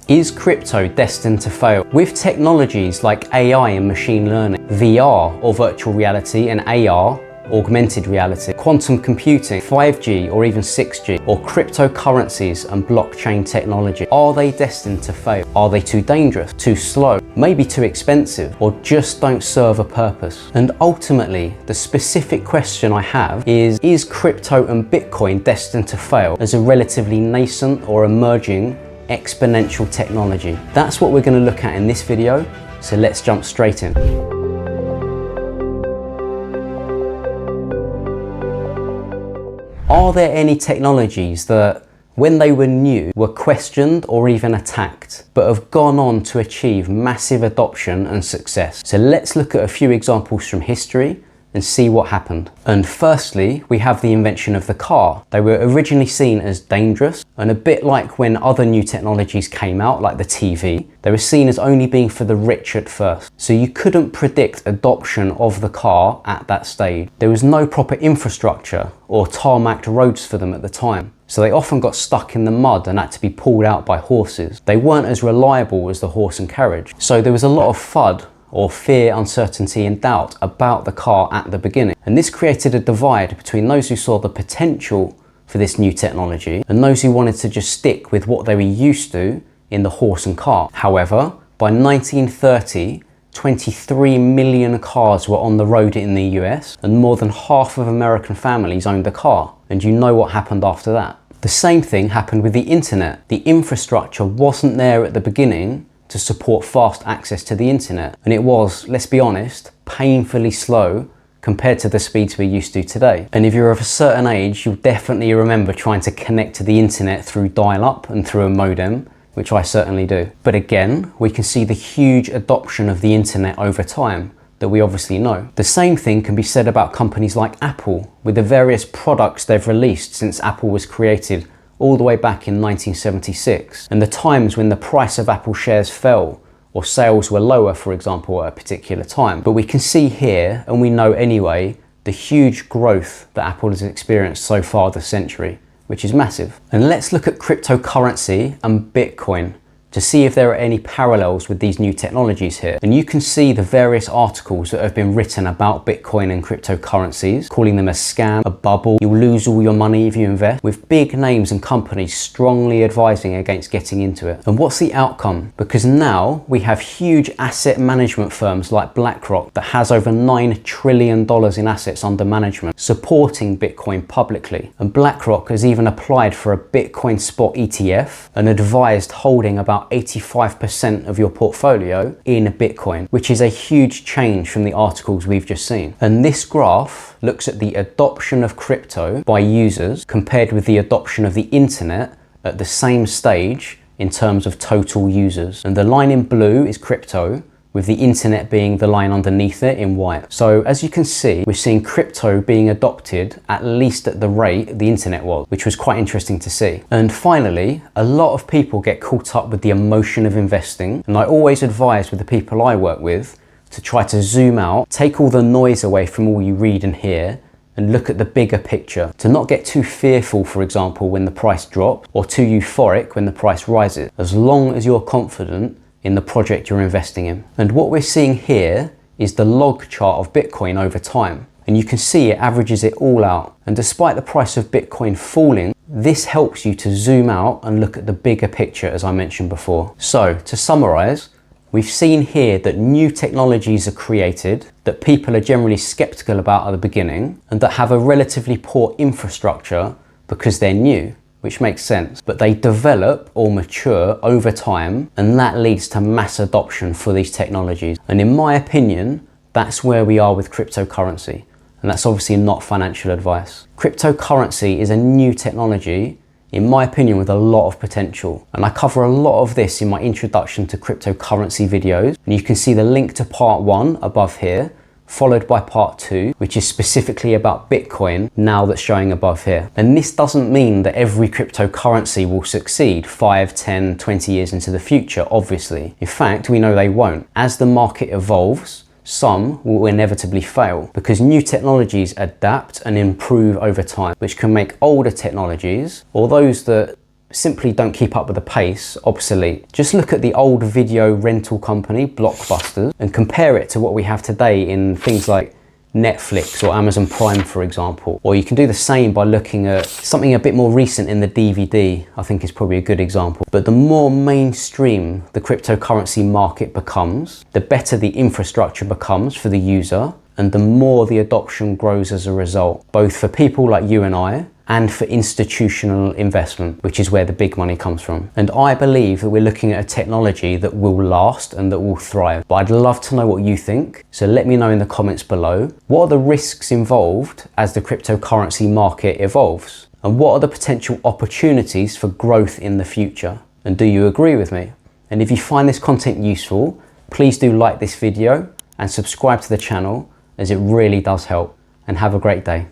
Is crypto destined to fail? With technologies like AI and machine learning, VR or virtual reality and AR, augmented reality, quantum computing, 5G or even 6G, or cryptocurrencies and blockchain technology, are they destined to fail? Are they too dangerous, too slow, maybe too expensive, or just don't serve a purpose? And ultimately, the specific question I have is crypto and Bitcoin destined to fail as a relatively nascent or emerging exponential technology? That's what we're going to look at in this video, so let's jump straight in. Are there any technologies that, when they were new, were questioned or even attacked, but have gone on to achieve massive adoption and success? So let's look at a few examples from history and see what happened. And firstly, we have the invention of the car. They were originally seen as dangerous, and a bit like when other new technologies came out, like the TV, they were seen as only being for the rich at first. So you couldn't predict adoption of the car at that stage. There was no proper infrastructure or tarmacked roads for them at the time. So they often got stuck in the mud and had to be pulled out by horses. They weren't as reliable as the horse and carriage. So there was a lot of FUD, or fear, uncertainty and doubt about the car at the beginning. And this created a divide between those who saw the potential for this new technology and those who wanted to just stick with what they were used to in the horse and cart. However, by 1930, 23 million cars were on the road in the US, and more than half of American families owned a car. And you know what happened after that? The same thing happened with the internet. The infrastructure wasn't there at the beginning to support fast access to the internet. And it was, let's be honest, painfully slow compared to the speeds we're used to today. And if you're of a certain age, you'll definitely remember trying to connect to the internet through dial-up and through a modem, which I certainly do. But again, we can see the huge adoption of the internet over time that we obviously know. The same thing can be said about companies like Apple, with the various products they've released since Apple was created all the way back in 1976, and the times when the price of Apple shares fell or sales were lower, for example, at a particular time. But we can see here, and we know anyway, the huge growth that Apple has experienced so far this century, which is massive. And let's look at cryptocurrency and Bitcoin to see if there are any parallels with these new technologies here. And you can see the various articles that have been written about Bitcoin and cryptocurrencies, calling them a scam, a bubble, you'll lose all your money if you invest, with big names and companies strongly advising against getting into it. And what's the outcome? Because now we have huge asset management firms like BlackRock that has over $9 trillion in assets under management, supporting Bitcoin publicly. And BlackRock has even applied for a Bitcoin spot ETF and advised holding about 85% of your portfolio in Bitcoin, which is a huge change from the articles we've just seen. And this graph looks at the adoption of crypto by users compared with the adoption of the internet at the same stage in terms of total users. And the line in blue is crypto, with the internet being the line underneath it in white. So as you can see, we're seeing crypto being adopted at least at the rate the internet was, which was quite interesting to see. And finally, a lot of people get caught up with the emotion of investing, and I always advise with the people I work with to try to zoom out, take all the noise away from all you read and hear, and look at the bigger picture, to not get too fearful, for example, when the price drops, or too euphoric when the price rises, as long as you're confident in the project you're investing in. And what we're seeing here is the log chart of Bitcoin over time. And you can see it averages it all out. And despite the price of Bitcoin falling, this helps you to zoom out and look at the bigger picture, as I mentioned before. So to summarize, we've seen here that new technologies are created that people are generally skeptical about at the beginning and that have a relatively poor infrastructure because they're new, which makes sense, but they develop or mature over time, and that leads to mass adoption for these technologies. And in my opinion, that's where we are with cryptocurrency, and that's obviously not financial advice. Cryptocurrency is a new technology, in my opinion, with a lot of potential, and I cover a lot of this in my introduction to cryptocurrency videos, and you can see the link to part 1 above here, followed by part 2, which is specifically about Bitcoin, now that's showing above here. And this doesn't mean that every cryptocurrency will succeed 5, 10, 20 years into the future, obviously. In fact, we know they won't. As the market evolves, some will inevitably fail because new technologies adapt and improve over time, which can make older technologies, or those that simply don't keep up with the pace, obsolete. Just look at the old video rental company, Blockbuster, and compare it to what we have today in things like Netflix or Amazon Prime, for example. Or you can do the same by looking at something a bit more recent in the DVD, I think is probably a good example. But the more mainstream the cryptocurrency market becomes, the better the infrastructure becomes for the user, and the more the adoption grows as a result, both for people like you and I, and for institutional investment, which is where the big money comes from. And I believe that we're looking at a technology that will last and that will thrive. But I'd love to know what you think, so let me know in the comments below. What are the risks involved as the cryptocurrency market evolves? And what are the potential opportunities for growth in the future? And do you agree with me? And if you find this content useful, please do like this video and subscribe to the channel, as it really does help. And have a great day.